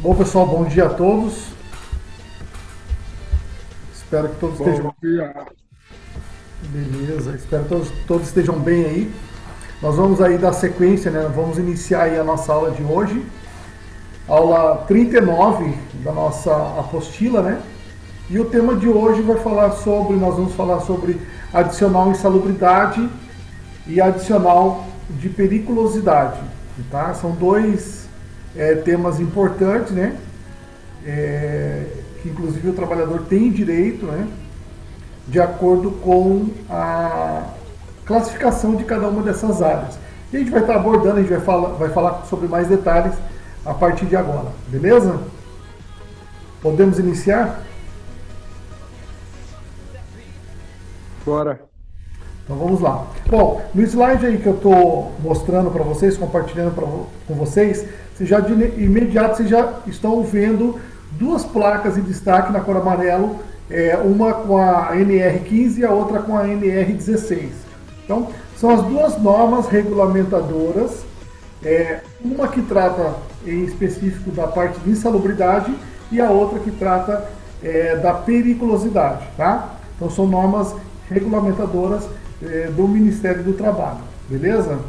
Bom, pessoal, bom dia a todos. Espero que todos estejam. Bom dia. Beleza, espero que todos estejam bem aí. Nós vamos aí dar sequência, né? Vamos iniciar aí a nossa aula de hoje. Aula 39 da nossa apostila, né? E o tema de hoje nós vamos falar sobre adicional insalubridade e adicional de periculosidade, tá? São dois temas importantes, né? Que inclusive o trabalhador tem direito, né? De acordo com a classificação de cada uma dessas áreas. E a gente vai estar abordando, a gente vai falar sobre mais detalhes a partir de agora, beleza? Podemos iniciar? Bora. Então vamos lá. Bom, no slide aí que eu estou mostrando para vocês, compartilhando com vocês, de imediato vocês já estão vendo duas placas em destaque na cor amarelo, uma com a NR15 e a outra com a NR16. Então, são as duas normas regulamentadoras, uma que trata em específico da parte de insalubridade e a outra que trata da periculosidade, tá? Então são normas regulamentadoras do Ministério do Trabalho, beleza?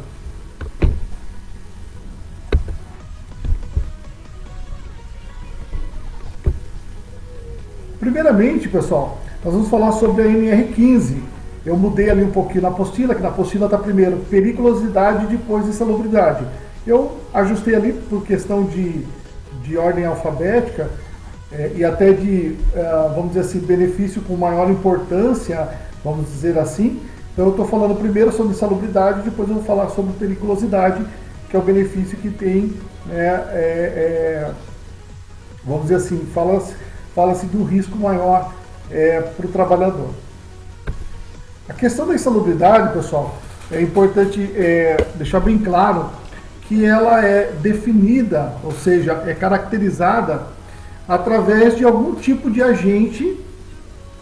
Primeiramente, pessoal, nós vamos falar sobre a NR15. Eu mudei ali um pouquinho na apostila, que na apostila está primeiro periculosidade e depois insalubridade. Eu ajustei ali por questão de ordem alfabética e até de, vamos dizer assim, benefício com maior importância, vamos dizer assim. Então eu estou falando primeiro sobre insalubridade, depois eu vou falar sobre periculosidade, que é o benefício que tem, vamos dizer assim, fala-se do risco maior para o trabalhador. A questão da insalubridade, pessoal, é importante deixar bem claro que ela é definida, ou seja, é caracterizada através de algum tipo de agente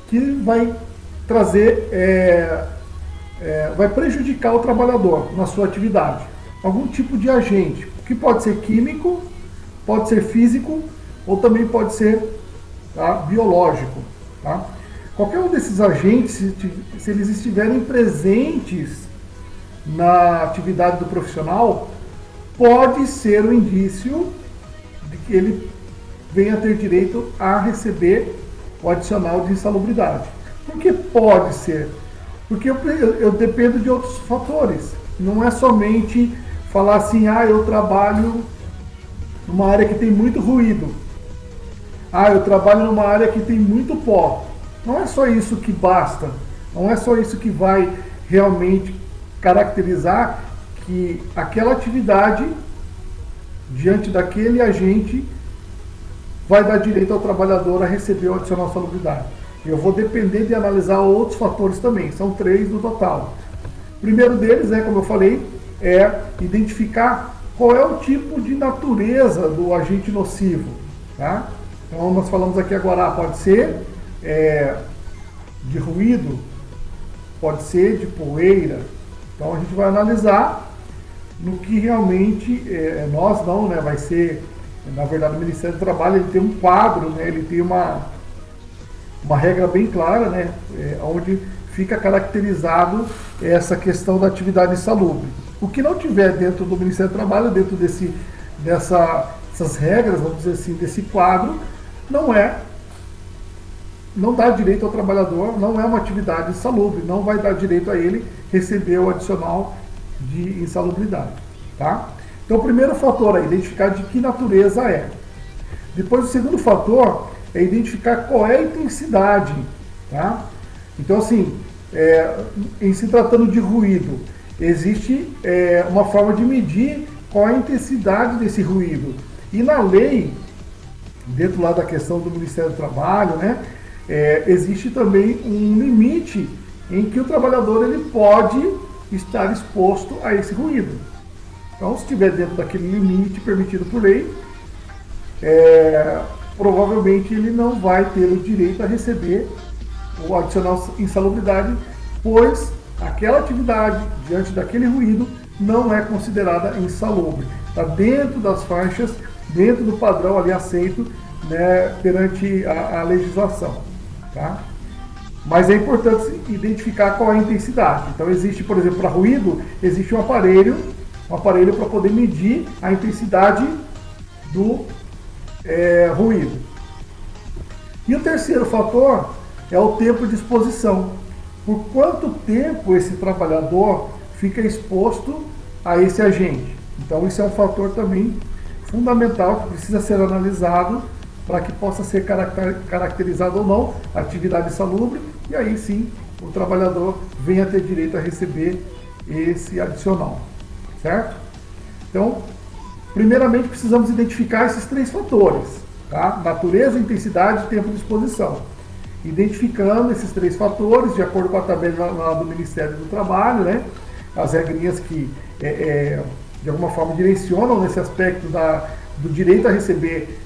que vai trazer, vai prejudicar o trabalhador na sua atividade. Algum tipo de agente, que pode ser químico, pode ser físico ou também pode ser biológico. Tá? Qualquer um desses agentes, se eles estiverem presentes na atividade do profissional, pode ser um indício de que ele venha a ter direito a receber o adicional de insalubridade. Por que pode ser? Porque eu dependo de outros fatores. Não é somente falar assim, eu trabalho numa área que tem muito ruído. Eu trabalho numa área que tem muito pó. Não é só isso que basta. Não é só isso que vai realmente caracterizar que aquela atividade, diante daquele agente, vai dar direito ao trabalhador a receber o adicional salubridade. Eu vou depender de analisar outros fatores também. São 3 no total. O primeiro deles, como eu falei, é identificar qual é o tipo de natureza do agente nocivo. Tá? Então nós falamos aqui agora, pode ser de ruído, pode ser de poeira. Então a gente vai analisar no que realmente nós não, vai ser, na verdade o Ministério do Trabalho ele tem um quadro, ele tem uma regra bem clara, onde fica caracterizado essa questão da atividade insalubre. O que não tiver dentro do Ministério do Trabalho, dentro dessas regras, vamos dizer assim, desse quadro, não dá direito ao trabalhador, não é uma atividade insalubre, não vai dar direito a ele receber o adicional de insalubridade. Tá? Então o primeiro fator é identificar de que natureza é. Depois o segundo fator é identificar qual é a intensidade. Tá? Então assim, em se tratando de ruído, existe uma forma de medir qual é a intensidade desse ruído. E na lei, dentro lá da questão do Ministério do Trabalho, existe também um limite em que o trabalhador ele pode estar exposto a esse ruído. Então, se estiver dentro daquele limite permitido por lei, provavelmente ele não vai ter o direito a receber o adicional insalubridade, pois aquela atividade, diante daquele ruído, não é considerada insalubre. Está dentro das faixas dentro do padrão ali aceito, né, perante a legislação. Tá? Mas é importante identificar qual é a intensidade. Então existe, por exemplo, para ruído, existe um aparelho para poder medir a intensidade do ruído. E o terceiro fator é o tempo de exposição. Por quanto tempo esse trabalhador fica exposto a esse agente? Então isso é um fator também fundamental que precisa ser analisado para que possa ser caracterizado ou não a atividade insalubre, e aí sim o trabalhador venha ter direito a receber esse adicional, certo? Então, primeiramente precisamos identificar esses três fatores, tá? Natureza, intensidade e tempo de exposição. Identificando esses três fatores, de acordo com a tabela lá do Ministério do Trabalho, né? As regrinhas que de alguma forma direcionam nesse aspecto do direito a receber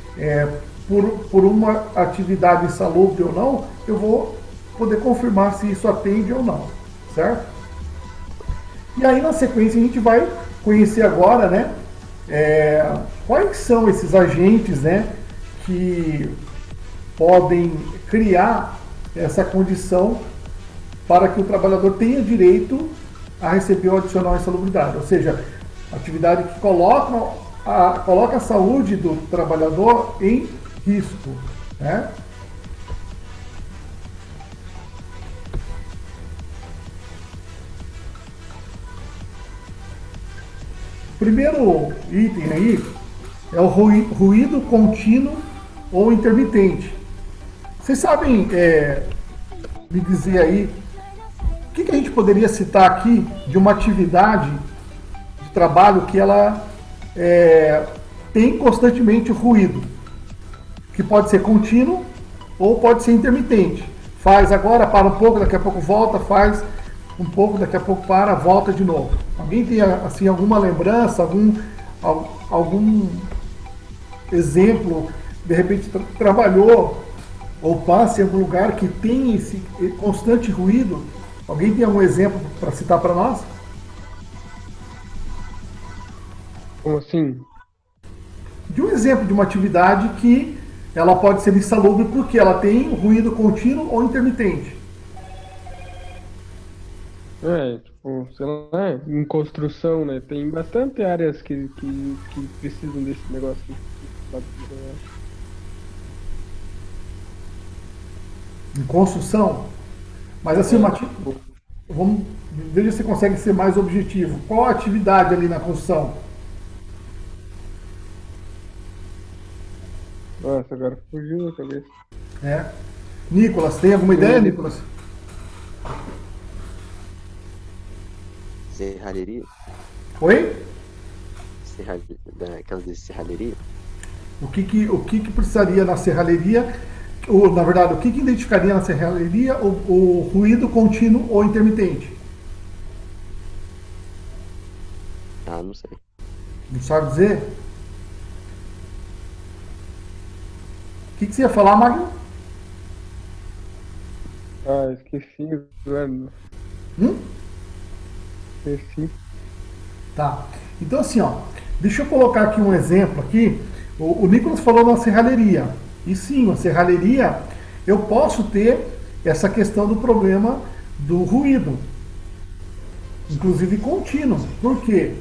por uma atividade insalubre ou não, eu vou poder confirmar se isso atende ou não, certo? E aí na sequência a gente vai conhecer agora, né, quais são esses agentes, né, que podem criar essa condição para que o trabalhador tenha direito a receber o adicional insalubridade, ou seja, atividade que coloca a saúde do trabalhador em risco, né? O primeiro item aí é o ruído contínuo ou intermitente. Vocês sabem me dizer aí o que a gente poderia citar aqui de uma atividade de trabalho que ela tem constantemente ruído, que pode ser contínuo ou pode ser intermitente. Faz agora, para um pouco, daqui a pouco volta, faz um pouco, daqui a pouco para, volta de novo. Alguém tem assim alguma lembrança, algum exemplo, de repente trabalhou ou passa em algum lugar que tem esse constante ruído? Alguém tem algum exemplo para citar para nós? Como assim? De um exemplo de uma atividade que ela pode ser insalubre porque ela tem ruído contínuo ou intermitente. Tipo, sei lá, em construção, né? Tem bastante áreas que precisam desse negócio. Em construção? Mas assim, veja se você consegue ser mais objetivo. Qual a atividade ali na construção? Nossa, agora fugiu a cabeça. Nicolas, tem alguma ideia, Nicolas? Serralheria? Oi? Aquelas de serralheria? O que precisaria na serralheria? Na verdade, o que identificaria na serralheria o ruído contínuo ou intermitente? Ah, não sei. Não sabe dizer? O que você ia falar, Magno? Esqueci, velho. Esqueci. Tá. Então assim, ó, deixa eu colocar aqui um exemplo aqui. O Nicolas falou na serralheria. E sim, a serralheria, eu posso ter essa questão do problema do ruído, inclusive contínuo. Por quê?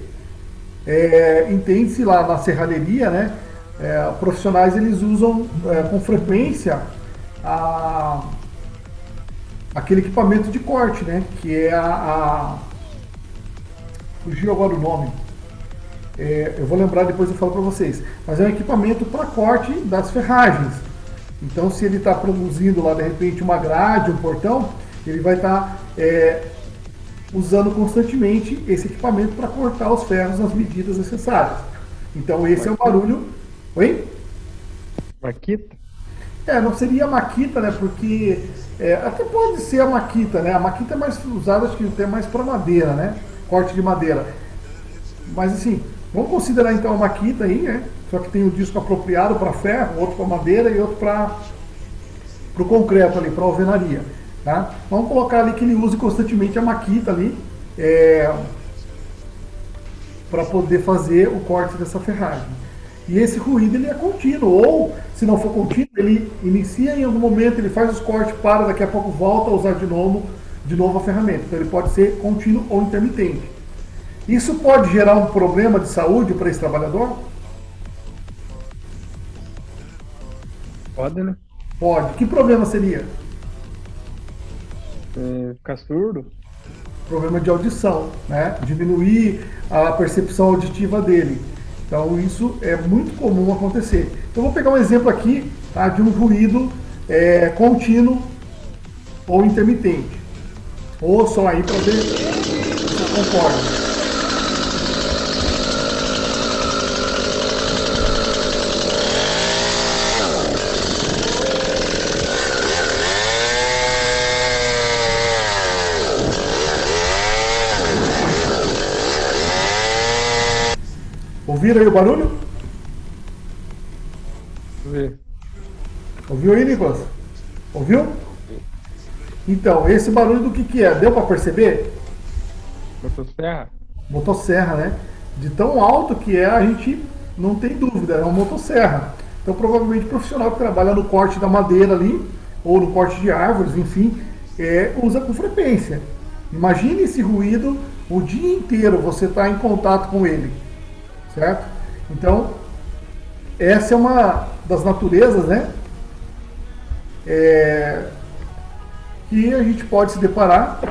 Entende-se lá na serralheria, né? Profissionais eles usam com frequência aquele equipamento de corte, né? Que é fugiu agora o nome. Eu vou lembrar depois, eu falo para vocês. Mas é um equipamento para corte das ferragens. Então, se ele está produzindo lá de repente uma grade, um portão, ele vai estar usando constantemente esse equipamento para cortar os ferros nas medidas necessárias. Então, esse é o barulho. Oi? Maquita? Não seria a maquita, né? Porque até pode ser a maquita, né? A maquita é mais usada, acho que até mais para madeira, né? Corte de madeira. Mas assim, vamos considerar então a maquita aí, né? Só que tem o disco apropriado para ferro, outro para madeira e outro para o concreto ali, para alvenaria. Tá? Vamos colocar ali que ele use constantemente a maquita ali para poder fazer o corte dessa ferragem. E esse ruído ele é contínuo, ou se não for contínuo, ele inicia em algum momento, ele faz os cortes, para, daqui a pouco volta a usar de novo a ferramenta. Então ele pode ser contínuo ou intermitente. Isso pode gerar um problema de saúde para esse trabalhador? Pode, né? Pode. Que problema seria? Ficar surdo. Problema de audição, né? Diminuir a percepção auditiva dele. Então isso é muito comum acontecer. Eu vou pegar um exemplo aqui, tá, de um ruído contínuo ou intermitente. Ouçam aí para ver se vocês concordam. Ouviram aí o barulho? Ver. Ouviu aí, Nicolas? Ouviu? Então, esse barulho do que é? Deu para perceber? Motosserra? Motosserra, né? De tão alto que é, a gente não tem dúvida, é uma motosserra. Então, provavelmente, o profissional que trabalha no corte da madeira ali, ou no corte de árvores, enfim, usa com frequência. Imagine esse ruído o dia inteiro, você está em contato com ele. Certo? Então, essa é uma das naturezas, né? Que a gente pode se deparar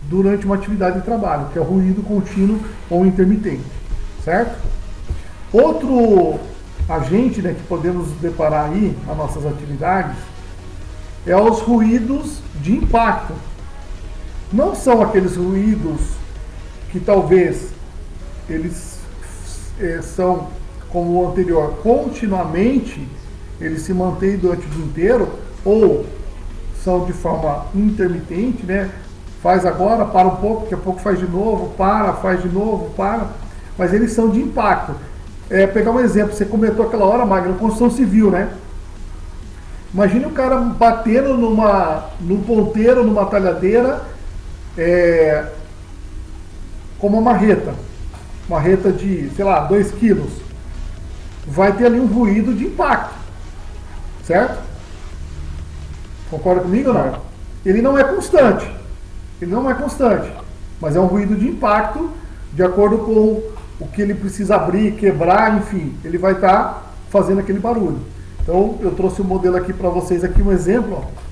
durante uma atividade de trabalho, que é o ruído contínuo ou intermitente. Certo? Outro agente, né, que podemos deparar aí nas nossas atividades é os ruídos de impacto. Não são aqueles ruídos que talvez eles são, como o anterior, continuamente, eles se mantêm durante o dia inteiro, ou são de forma intermitente, né? Faz agora, para um pouco, daqui a pouco faz de novo, para, faz de novo, para, mas eles são de impacto. Pegar um exemplo, você comentou aquela hora, Magno, construção civil, né? Imagine o cara batendo num ponteiro, numa talhadeira, com uma marreta de, sei lá, 2 quilos, vai ter ali um ruído de impacto, certo? Concorda comigo ou não? Ele não é constante, mas é um ruído de impacto, de acordo com o que ele precisa abrir, quebrar, enfim, ele vai estar fazendo aquele barulho. Então, eu trouxe um modelo aqui para vocês, aqui um exemplo, ó.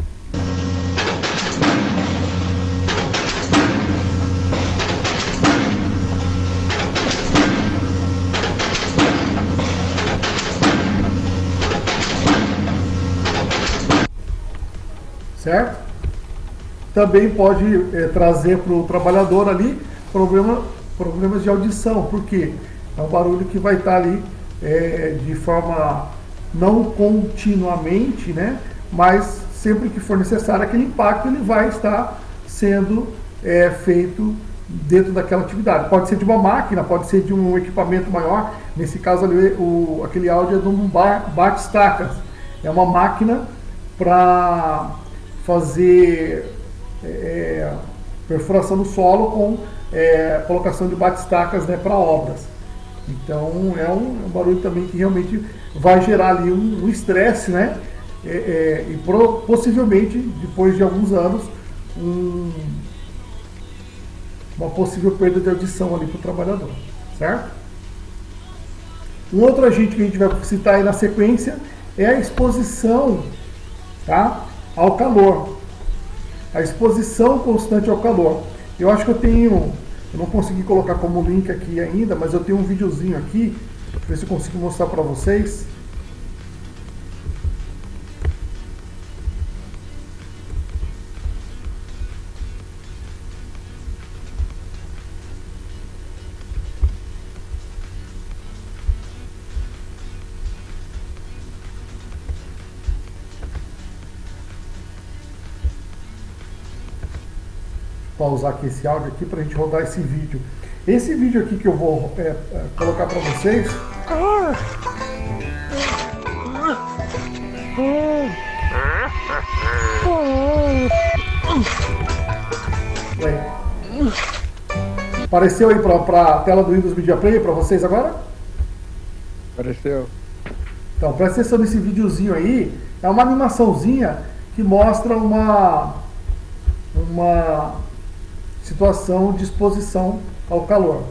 Certo? Também pode trazer para o trabalhador ali problemas de audição, porque é um barulho que vai estar ali de forma não continuamente, né? Mas sempre que for necessário, aquele impacto ele vai estar sendo feito dentro daquela atividade. Pode ser de uma máquina, pode ser de um equipamento maior. Nesse caso ali, aquele áudio é de um bate-estacas. É uma máquina para fazer perfuração no solo com colocação de bate-estacas, né, para obras. Então é um barulho também que realmente vai gerar ali um estresse, né? E possivelmente, depois de alguns anos, uma possível perda de audição ali para o trabalhador, certo? Um outro agente que a gente vai citar aí na sequência é a exposição, tá, ao calor. A exposição constante ao calor. Eu acho que eu não consegui colocar como link aqui ainda, mas eu tenho um videozinho aqui, deixa eu ver se eu consigo mostrar para vocês. Pausar aqui esse áudio aqui para a gente rodar esse vídeo. Esse vídeo aqui que eu vou colocar para vocês. Apareceu aí para a tela do Windows Media Player para vocês agora? Apareceu. Então, presta atenção nesse videozinho aí. É uma animaçãozinha que mostra uma situação de exposição ao calor.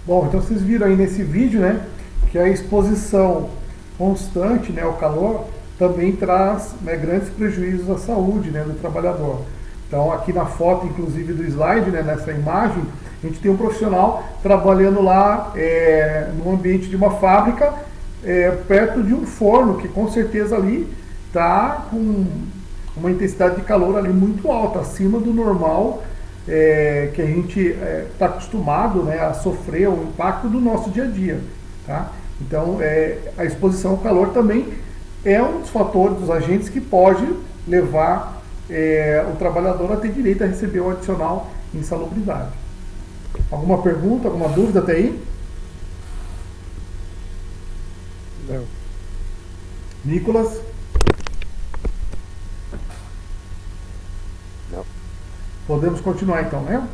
Bom, então vocês viram aí nesse vídeo, né, que a exposição constante, né, ao calor também traz, né, grandes prejuízos à saúde, né, do trabalhador. Então aqui na foto, inclusive do slide, né, nessa imagem, a gente tem um profissional trabalhando lá no ambiente de uma fábrica, perto de um forno, que com certeza ali está com uma intensidade de calor ali muito alta, acima do normal, que a gente está acostumado, né, a sofrer o impacto do nosso dia a dia. Tá? Então a exposição ao calor também é um dos fatores, dos agentes que pode levar o trabalhador a ter direito a receber o adicional insalubridade. Alguma pergunta, alguma dúvida até aí? Não. Nicolas? Não. Podemos continuar então, né?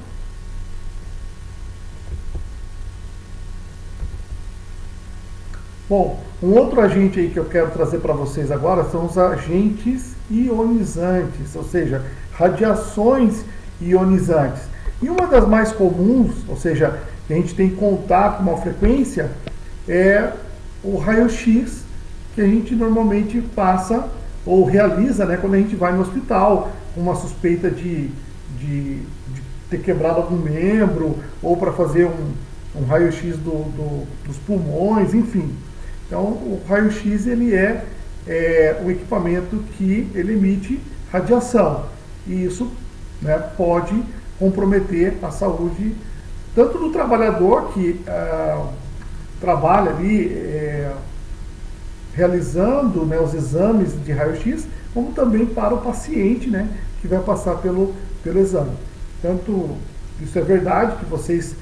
Bom, um outro agente aí que eu quero trazer para vocês agora são os agentes ionizantes, ou seja, radiações ionizantes. E uma das mais comuns, ou seja, que a gente tem contato com uma frequência, é o raio-x, que a gente normalmente passa ou realiza, né, quando a gente vai no hospital com uma suspeita de ter quebrado algum membro, ou para fazer um raio-x dos pulmões, enfim. Então, o raio-x ele é o equipamento que ele emite radiação, e isso, né, pode comprometer a saúde tanto do trabalhador que trabalha ali realizando, né, os exames de raio-x, como também para o paciente, né, que vai passar pelo exame. Tanto isso é verdade, que vocês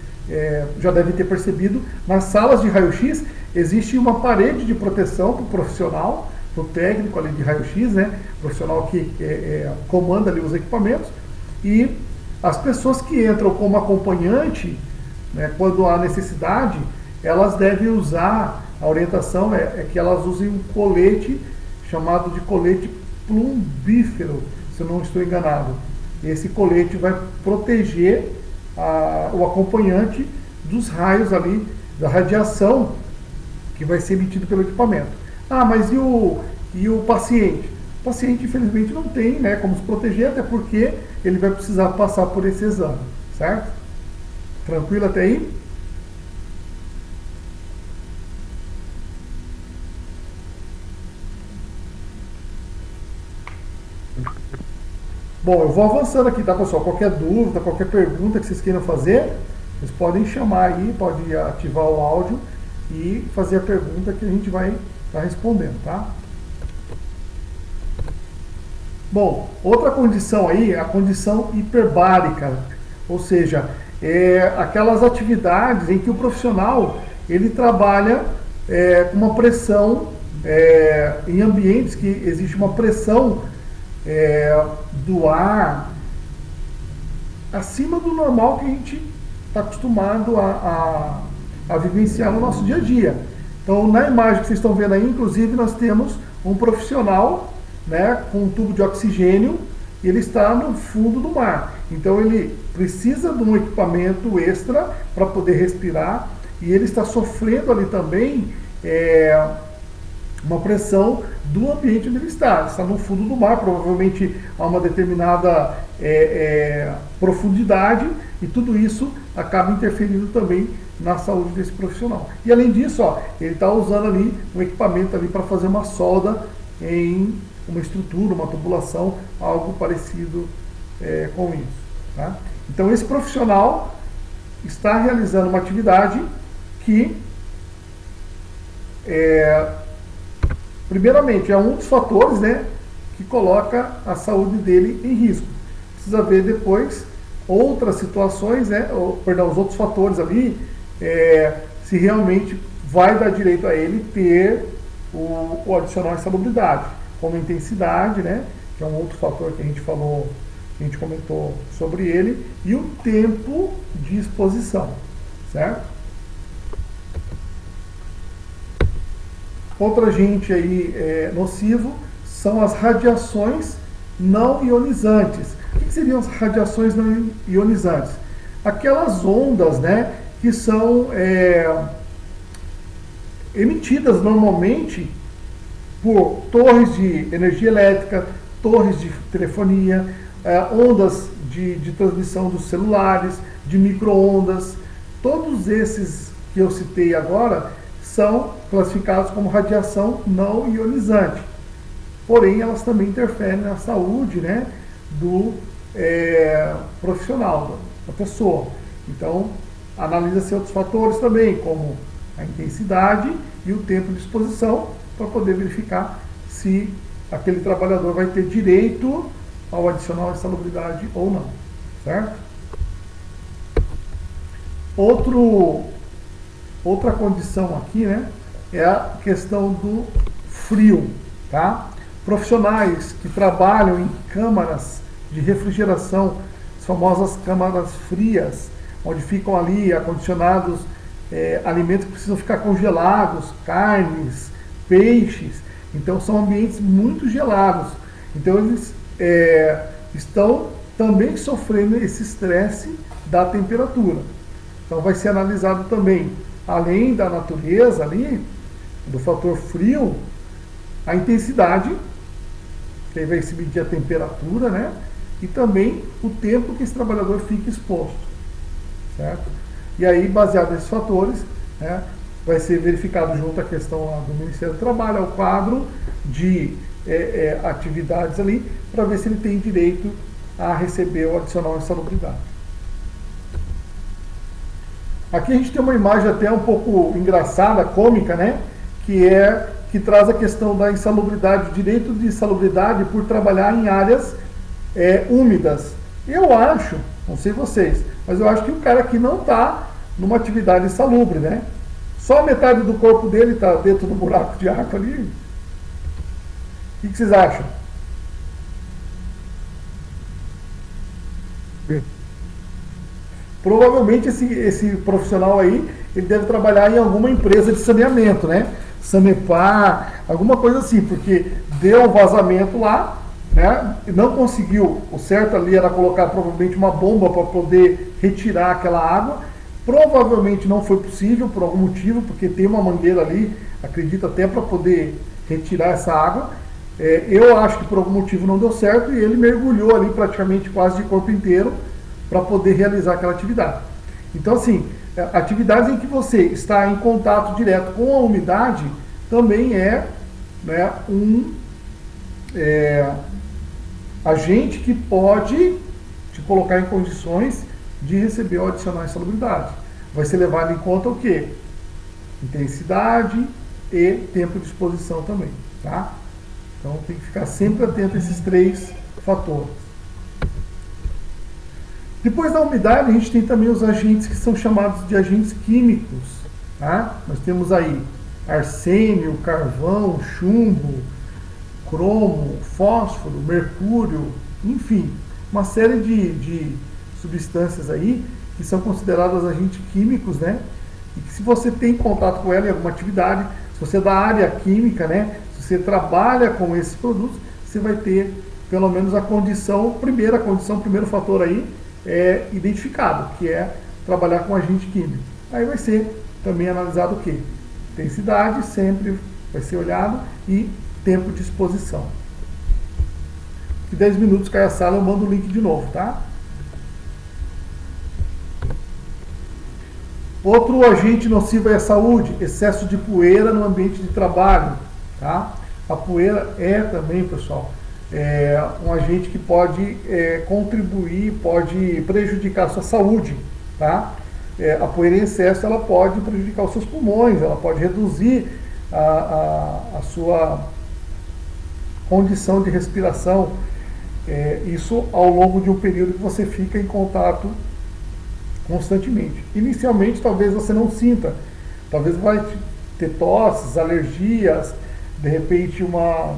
já devem ter percebido, nas salas de raio-x existe uma parede de proteção para o profissional, o técnico ali de raio-x, né, profissional que comanda ali os equipamentos, e as pessoas que entram como acompanhante, né, quando há necessidade, elas devem usar, a orientação é que elas usem um colete chamado de colete plumbífero, se eu não estou enganado. Esse colete vai proteger o acompanhante dos raios ali, da radiação que vai ser emitido pelo equipamento. Ah, mas e o paciente? O paciente, infelizmente, não tem, né, como se proteger, até porque ele vai precisar passar por esse exame, certo? Tranquilo até aí? Bom, eu vou avançando aqui, tá, pessoal? Qualquer dúvida, qualquer pergunta que vocês queiram fazer, vocês podem chamar aí, pode ativar o áudio e fazer a pergunta que a gente vai estar respondendo, tá? Bom, outra condição aí é a condição hiperbárica, ou seja, aquelas atividades em que o profissional ele trabalha com uma pressão em ambientes que existe uma pressão do ar acima do normal que a gente está acostumado a vivenciar no nosso dia a dia. Então, na imagem que vocês estão vendo aí, inclusive, nós temos um profissional, né, com um tubo de oxigênio, e ele está no fundo do mar. Então, ele precisa de um equipamento extra para poder respirar, e ele está sofrendo ali também uma pressão do ambiente onde ele está. Ele está no fundo do mar, provavelmente a uma determinada profundidade, e tudo isso acaba interferindo também na saúde desse profissional. E além disso, ele está usando ali um equipamento ali para fazer uma solda em uma estrutura, uma tubulação, algo parecido com isso. Tá? Então esse profissional está realizando uma atividade que primeiramente é um dos fatores, né, que coloca a saúde dele em risco. Precisa ver depois outras situações, né, os outros fatores ali, se realmente vai dar direito a ele ter o adicional insalubridade, como intensidade, né, que é um outro fator que a gente falou, que a gente comentou sobre ele, e o tempo de exposição, certo? Outro agente aí nocivo são as radiações não ionizantes. O que seriam as radiações não ionizantes? Aquelas ondas, né, que são emitidas normalmente por torres de energia elétrica, torres de telefonia, ondas de transmissão dos celulares, de micro-ondas. Todos esses que eu citei agora são classificados como radiação não ionizante. Porém, elas também interferem na saúde, né, do profissional, da pessoa. Então, analisa-se outros fatores também, como a intensidade e o tempo de exposição, para poder verificar se aquele trabalhador vai ter direito ao adicional de insalubridade ou não, certo? Outra condição aqui, né, é a questão do frio, tá? Profissionais que trabalham em câmaras de refrigeração, as famosas câmaras frias, onde ficam ali acondicionados alimentos que precisam ficar congelados, carnes, peixes. Então são ambientes muito gelados. Então eles estão também sofrendo esse estresse da temperatura. Então vai ser analisado também, além da natureza ali, do fator frio, a intensidade, que aí vai se medir a temperatura, né? E também o tempo que esse trabalhador fica exposto, certo? E aí, baseado nesses fatores, né, vai ser verificado junto à questão lá do Ministério do Trabalho, ao quadro de atividades ali, para ver se ele tem direito a receber o adicional insalubridade. Aqui a gente tem uma imagem até um pouco engraçada, cômica, né? Que traz a questão da insalubridade, o direito de insalubridade por trabalhar em áreas úmidas. Eu acho, não sei vocês, mas eu acho que o cara aqui não está numa atividade insalubre, né? Só a metade do corpo dele está dentro do buraco de água ali. que vocês acham? Provavelmente esse profissional aí, ele deve trabalhar em alguma empresa de saneamento, né? Sanepar, alguma coisa assim, porque deu um vazamento lá, né? E não conseguiu, o certo ali era colocar provavelmente uma bomba para poder retirar aquela água. Provavelmente não foi possível por algum motivo, porque tem uma mangueira ali, acredito até para poder retirar essa água. Eu acho que por algum motivo não deu certo e ele mergulhou ali praticamente quase de corpo inteiro para poder realizar aquela atividade. Então, assim, atividades em que você está em contato direto com a umidade também é, né, um agente que pode te colocar em condições de receber ou adicionar insalubridade. Vai ser levado em conta o quê? Intensidade e tempo de exposição também, tá? Então tem que ficar sempre atento a esses três fatores. Depois da umidade, a gente tem também os agentes que são chamados de agentes químicos, tá? Nós temos aí arsênio, carvão, chumbo, cromo, fósforo, mercúrio, enfim, uma série de substâncias aí que são consideradas agentes químicos, né? E que se você tem contato com ela em alguma atividade, se você é da área química, né? Se você trabalha com esses produtos, você vai ter pelo menos a primeiro fator aí é identificado, que é trabalhar com agente químico. Aí vai ser também analisado o quê? Intensidade sempre vai ser olhado e tempo de exposição. Em 10 minutos cai a sala, eu mando o link de novo, tá? Outro agente nocivo é a saúde, excesso de poeira no ambiente de trabalho, tá? A poeira é também, pessoal, um agente que pode contribuir, pode prejudicar a sua saúde, tá? A poeira em excesso, ela pode prejudicar os seus pulmões, ela pode reduzir a sua condição de respiração, isso ao longo de um período que você fica em contato constantemente. Inicialmente, talvez você não sinta, talvez vai ter tosses, alergias, de repente uma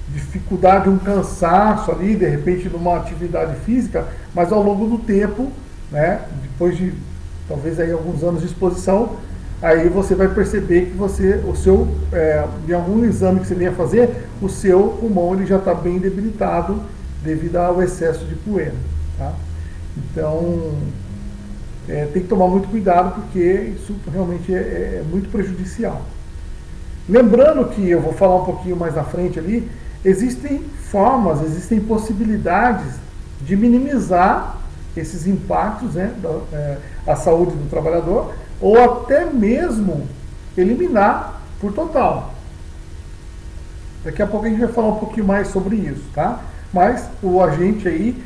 dificuldade, um cansaço ali, de repente numa atividade física, mas ao longo do tempo, né, depois de talvez aí alguns anos de exposição, aí você vai perceber que de algum exame que você venha fazer, o seu pulmão ele já está bem debilitado devido ao excesso de poeira, tá? Então, tem que tomar muito cuidado, porque isso realmente é muito prejudicial. Lembrando que, eu vou falar um pouquinho mais na frente ali, existem formas, existem possibilidades de minimizar esses impactos, né, à saúde do trabalhador, ou até mesmo eliminar por total. Daqui a pouco a gente vai falar um pouquinho mais sobre isso, tá? Mas o agente aí,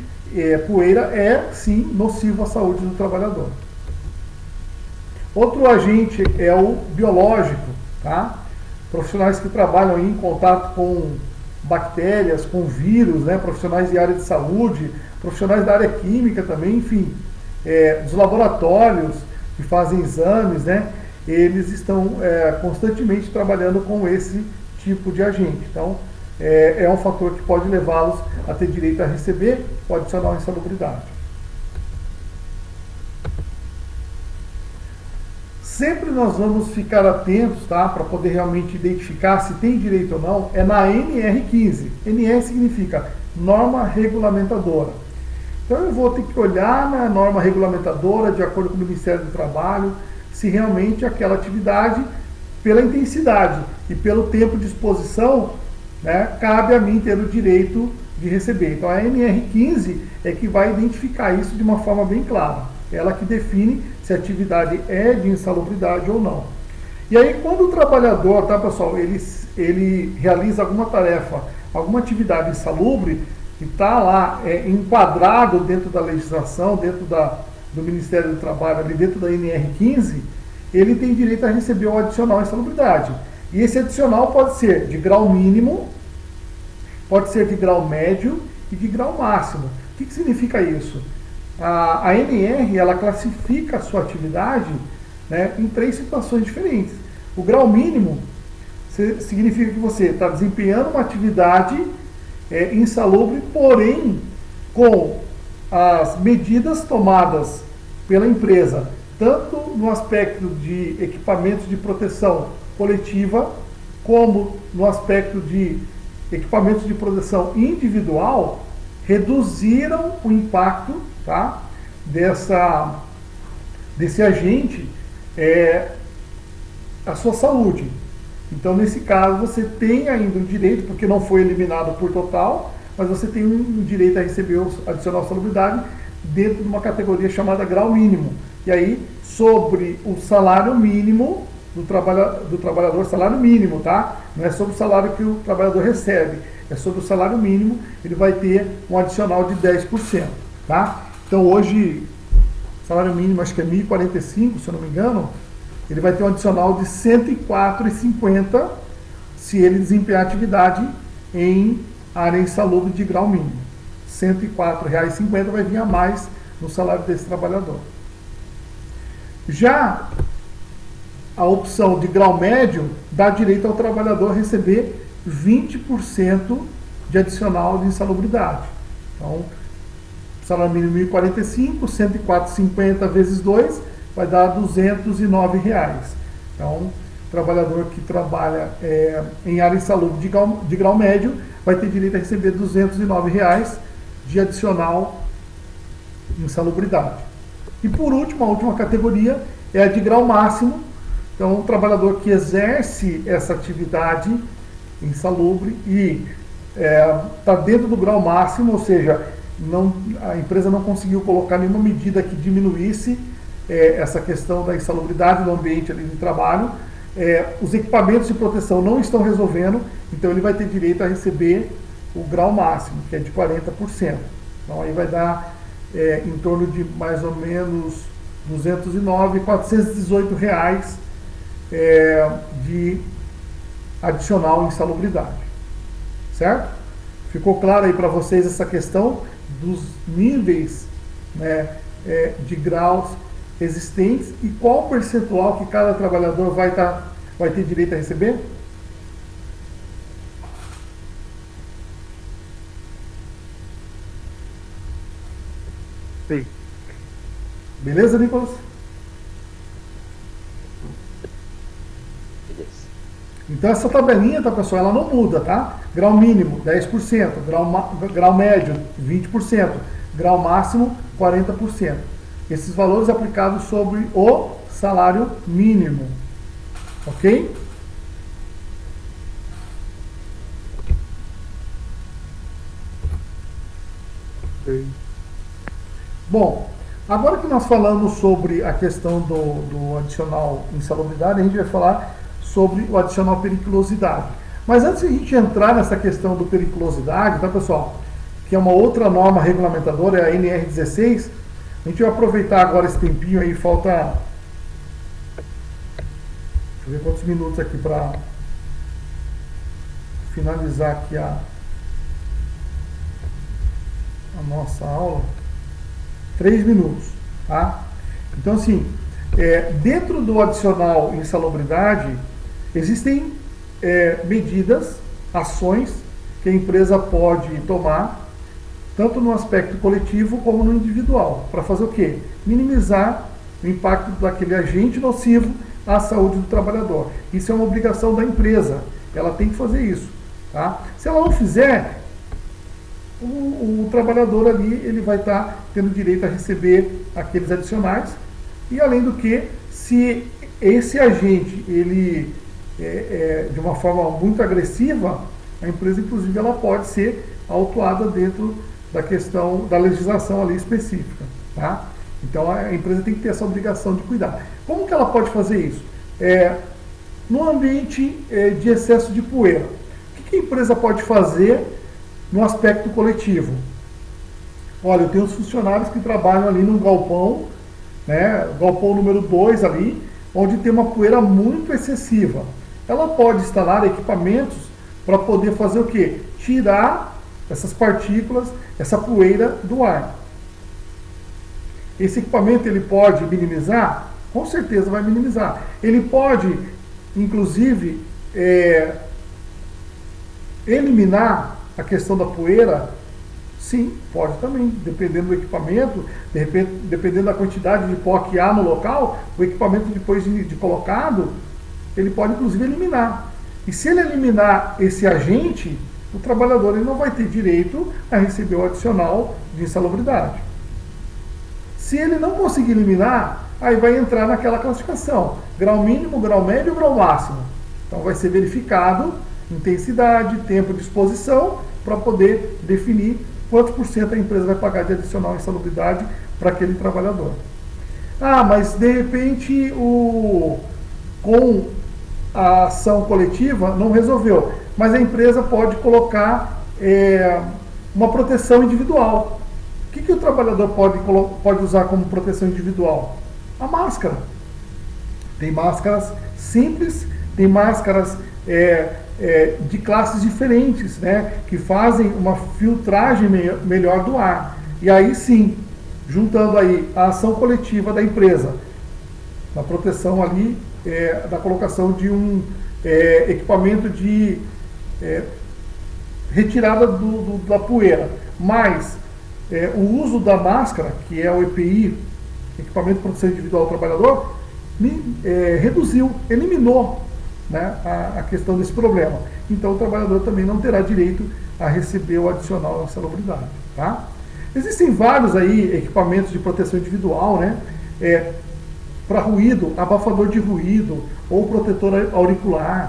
poeira, é sim nocivo à saúde do trabalhador. Outro agente é o biológico, tá? Profissionais que trabalham em contato com bactérias, com vírus, né? Profissionais de área de saúde, profissionais da área química também, enfim, dos laboratórios que fazem exames, né? Eles estão constantemente trabalhando com esse tipo de agente. Então, é um fator que pode levá-los a ter direito a receber ou adicionar uma insalubridade. Sempre nós vamos ficar atentos, tá, para poder realmente identificar se tem direito ou não, é na NR15. NR significa norma regulamentadora. Então eu vou ter que olhar na norma regulamentadora, de acordo com o Ministério do Trabalho, se realmente aquela atividade, pela intensidade e pelo tempo de exposição, né, cabe a mim ter o direito de receber. Então a NR15 é que vai identificar isso de uma forma bem clara. Ela que define se a atividade é de insalubridade ou não. E aí quando o trabalhador, tá, pessoal, ele realiza alguma tarefa, alguma atividade insalubre, que está lá enquadrado dentro da legislação, dentro do Ministério do Trabalho, ali dentro da NR15, ele tem direito a receber o adicional insalubridade. E esse adicional pode ser de grau mínimo, pode ser de grau médio e de grau máximo. O que significa isso? A NR, ela classifica a sua atividade, né, em 3 situações diferentes. O grau mínimo significa que você está desempenhando uma atividade insalubre, porém com as medidas tomadas pela empresa, tanto no aspecto de equipamentos de proteção coletiva, como no aspecto de equipamentos de proteção individual, reduziram o impacto, tá, desse agente a sua saúde. Então, nesse caso, você tem ainda o direito, porque não foi eliminado por total, mas você tem um direito a receber o adicional salubridade dentro de uma categoria chamada grau mínimo. E aí, sobre o salário mínimo do trabalhador, salário mínimo, tá? Não é sobre o salário que o trabalhador recebe, é sobre o salário mínimo, ele vai ter um adicional de 10%, tá? Então, hoje, salário mínimo acho que é 1.045, se eu não me engano, ele vai ter um adicional de R$ 104,50 se ele desempenhar atividade em área insalubre de grau mínimo. R$ 104,50 vai vir a mais no salário desse trabalhador. Já a opção de grau médio dá direito ao trabalhador receber 20% de adicional de insalubridade. Então, salário mínimo 1.045, 104,50 vezes 2 vai dar R$ 209. Então, trabalhador que trabalha em área insalubre de grau médio vai ter direito a receber R$ 209 de adicional insalubridade. E por último, a última categoria é a de grau máximo. Então, o trabalhador que exerce essa atividade insalubre e está dentro do grau máximo, ou seja, a empresa não conseguiu colocar nenhuma medida que diminuísse essa questão da insalubridade no ambiente ali de trabalho, os equipamentos de proteção não estão resolvendo, então ele vai ter direito a receber o grau máximo, que é de 40%. Então aí vai dar em torno de mais ou menos R$ 418 de adicional insalubridade. Certo? Ficou claro aí para vocês essa questão dos níveis, né, de graus existentes e qual percentual que cada trabalhador vai ter direito a receber? Sim. Beleza, Nicolas? Beleza. Então essa tabelinha, tá, pessoal, ela não muda, tá? Grau mínimo, 10%, grau médio, 20%, grau máximo, 40%. Esses valores aplicados sobre o salário mínimo. Ok? Sim. Bom, agora que nós falamos sobre a questão do adicional insalubridade, a gente vai falar sobre o adicional periculosidade. Mas antes de a gente entrar nessa questão do periculosidade, tá, pessoal? Que é uma outra norma regulamentadora, é a NR16. A gente vai aproveitar agora esse tempinho aí, falta... Deixa eu ver quantos minutos aqui para finalizar aqui a nossa aula. 3 minutos, tá? Então, assim, dentro do adicional insalubridade, existem medidas, ações que a empresa pode tomar, tanto no aspecto coletivo como no individual, para fazer o quê? Minimizar o impacto daquele agente nocivo à saúde do trabalhador. Isso é uma obrigação da empresa, ela tem que fazer isso, tá? Se ela não fizer, o trabalhador ali ele vai estar tendo direito a receber aqueles adicionais, e além do que, se esse agente ele de uma forma muito agressiva, a empresa inclusive ela pode ser autuada dentro da questão da legislação ali específica, tá? Então a empresa tem que ter essa obrigação de cuidar. Como que ela pode fazer isso? No ambiente de excesso de poeira, o que a empresa pode fazer no aspecto coletivo? Olha, eu tenho os funcionários que trabalham ali no galpão, né, galpão número 2 ali, onde tem uma poeira muito excessiva. Ela pode instalar equipamentos para poder fazer o quê? Tirar essas partículas, essa poeira do ar. Esse equipamento ele pode minimizar? Com certeza vai minimizar. Ele pode inclusive, eliminar a questão da poeira. Sim, pode também, dependendo do equipamento, dependendo da quantidade de pó que há no local, o equipamento depois de colocado, ele pode inclusive eliminar. E se ele eliminar esse agente, o trabalhador ele não vai ter direito a receber o adicional de insalubridade. Se ele não conseguir eliminar, aí vai entrar naquela classificação, grau mínimo, grau médio, grau máximo. Então vai ser verificado intensidade, tempo de exposição, para poder definir quantos por cento a empresa vai pagar de adicional insalubridade para aquele trabalhador. Ah, mas de repente com a ação coletiva não resolveu, mas a empresa pode colocar uma proteção individual. O que o trabalhador pode usar como proteção individual? A máscara. Tem máscaras simples, tem máscaras de classes diferentes, né, que fazem uma filtragem melhor do ar. E aí sim, juntando aí a ação coletiva da empresa, na proteção ali, da colocação de um equipamento de retirada da poeira, mas o uso da máscara, que é o EPI, equipamento de proteção individual do trabalhador, reduziu, eliminou, né, a questão desse problema. Então o trabalhador também não terá direito a receber o adicional da insalubridade, tá? Existem vários aí equipamentos de proteção individual, né, para ruído, abafador de ruído ou protetor auricular.